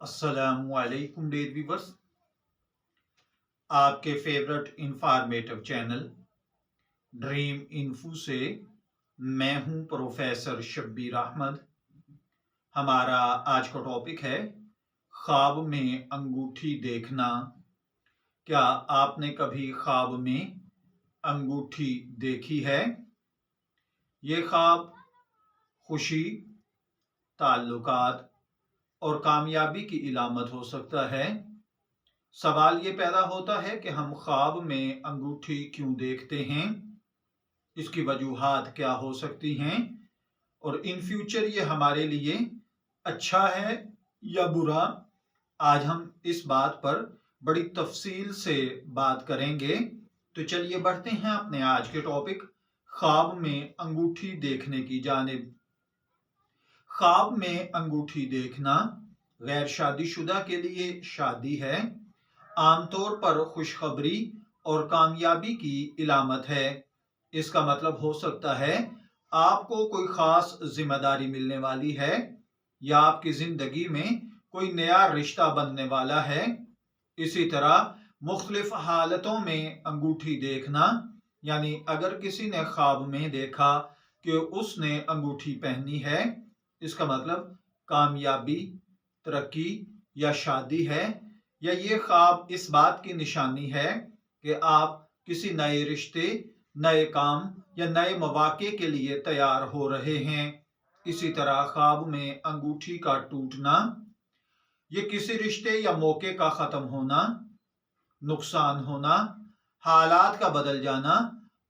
अस्सलामुअलैकुम dare viewers. आपके favourite informative channel dream info से मैं हूं प्रोफेसर शब्बीर अहमद। हमारा आज का टॉपिक है ख्वाब में अंगूठी देखना। क्या आपने कभी ख्वाब में अंगूठी देखी है? ये ख्वाब खुशी, ताल्लुकात और कामयाबी की इलामत हो सकता है। सवाल ये पैदा होता है कि हम ख्वाब में अंगूठी क्यों देखते हैं, इसकी वजूहात क्या हो सकती हैं और इन फ्यूचर ये हमारे लिए अच्छा है या बुरा। आज हम इस बात पर बड़ी तफसील से बात करेंगे। तो चलिए बढ़ते हैं अपने आज के टॉपिक ख्वाब में अंगूठी देखने की जानिब। ख्वाब में अंगूठी देखना गैर शादीशुदा के लिए शादी है, आमतौर पर खुशखबरी और कामयाबी की इलामत है। इसका मतलब हो सकता है आपको कोई खास जिम्मेदारी मिलने वाली है या आपकी जिंदगी में कोई नया रिश्ता बनने वाला है। इसी तरह मुख्तलिफ हालतों में अंगूठी देखना, यानी अगर किसी ने ख्वाब में देखा कि उसने अंगूठी पहनी है, इसका मतलब कामयाबी, तरक्की या शादी है, या ये ख्वाब इस बात की निशानी है कि आप किसी नए रिश्ते, नए काम या नए मौके के लिए तैयार हो रहे हैं। इसी तरह ख्वाब में अंगूठी का टूटना, ये किसी रिश्ते या मौके का खत्म होना, नुकसान होना, हालात का बदल जाना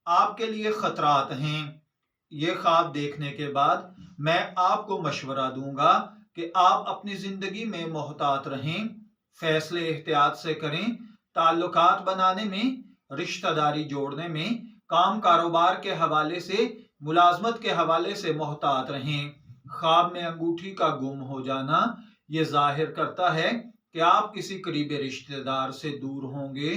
आपके लिए खतरात हैं। ये ख्वाब देखने के बाद मैं आपको मशवरा दूंगा कि आप अपनी जिंदगी में मोहतात रहें, फैसले एहतियात से करें, ताल्लुकात बनाने में, रिश्तेदारी जोड़ने में, काम कारोबार के हवाले से, मुलाजमत के हवाले से मोहतात रहें। ख्वाब में अंगूठी का गुम हो जाना ये जाहिर करता है कि आप किसी करीबी रिश्तेदार से दूर होंगे,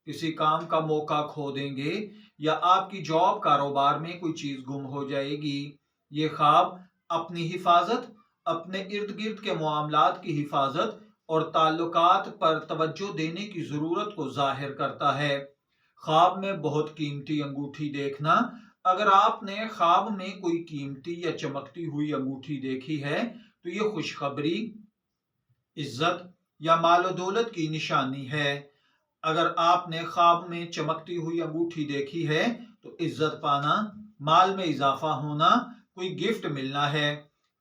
किसी काम का मौका खो देंगे या आपकी जॉब कारोबार में कोई चीज गुम हो जाएगी। ये ख्वाब अपनी हिफाजत, अपने इर्द गिर्द के मामलात की हिफाजत और ताल्लुकात पर तवज्जो देने की जरूरत को जाहिर करता है। ख्वाब में बहुत कीमती अंगूठी देखना, अगर आपने ख्वाब में कोई कीमती या चमकती हुई अंगूठी देखी है तो ये खुशखबरी, इज्जत या मालो दौलत की निशानी है। अगर आपने ख्वाब में चमकती हुई अंगूठी देखी है तो इज्जत पाना, माल में इजाफा होना, कोई गिफ्ट मिलना है।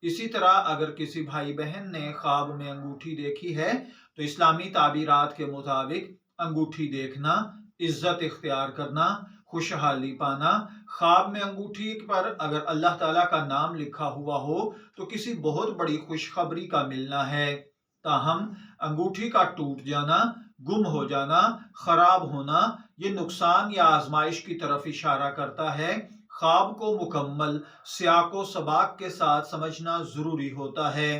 इसी तरह अगर किसी भाई बहन ने ख्वाब में अंगूठी देखी है तो इस्लामी ताबीरात के मुताबिक अंगूठी देखना, इज्जत इख्तियार करना, खुशहाली पाना। ख्वाब में अंगूठी पर अगर अल्लाह ताला का नाम लिखा हुआ हो तो किसी बहुत बड़ी खुशखबरी का मिलना है। ताहम अंगूठी का टूट जाना, गुम हो जाना, खराब होना, ये नुकसान या आजमाइश की तरफ इशारा करता है। ख्वाब को मुकम्मल सियाको सबाक के साथ समझना जरूरी होता है।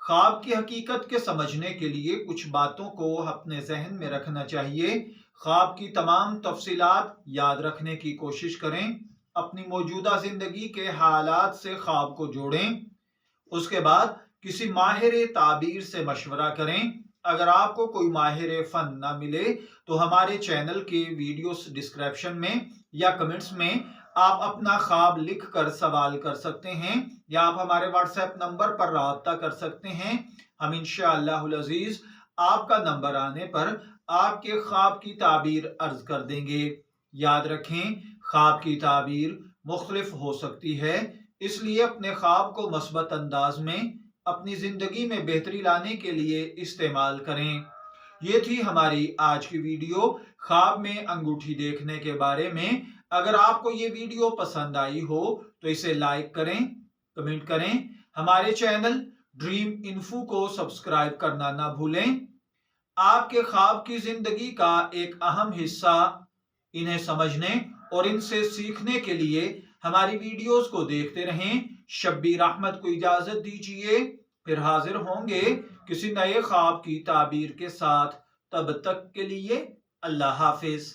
ख्वाब की हकीकत के समझने के लिए कुछ बातों को अपने जहन में रखना चाहिए। ख्वाब की तमाम तफसीलात याद रखने की कोशिश करें। अपनी मौजूदा जिंदगी के हालात से ख्वाब को जोड़ें। उसके बाद किसी माहिर ताबीर से मशवरा करें। अगर आपको कोई माहिर फन ना मिले तो हमारे चैनल के वीडियोस डिस्क्रिप्शन में या कमेंट्स में आप अपना ख्वाब लिख कर सवाल कर सकते हैं, या आप हमारे व्हाट्सएप नंबर पर राब्ता कर सकते हैं। हम इंशाअल्लाहुल अजीज आपका नंबर आने पर आपके ख्वाब की ताबीर अर्ज कर देंगे। याद रखें, ख्वाब की ताबीर मुख्तलिफ हो सकती है, इसलिए अपने ख्वाब को मस्बत अंदाज में अपनी जिंदगी में बेहतरी लाने के लिए इस्तेमाल करें। ये थी हमारी आज की वीडियो ख्वाब में अंगूठी देखने के बारे में। अगर आपको ये वीडियो पसंद आई हो तो इसे लाइक करें, कमेंट करें। हमारे चैनल ड्रीम इन्फो को सब्सक्राइब करना ना भूलें। आपके ख्वाब की जिंदगी का एक अहम हिस्सा इन्हें समझने और इनसे सीखने के लिए हमारी वीडियोस को देखते रहें। शब्बीर अहमद को इजाजत दीजिए, फिर हाजिर होंगे किसी नए ख्वाब की ताबीर के साथ। तब तक के लिए अल्लाह हाफिज।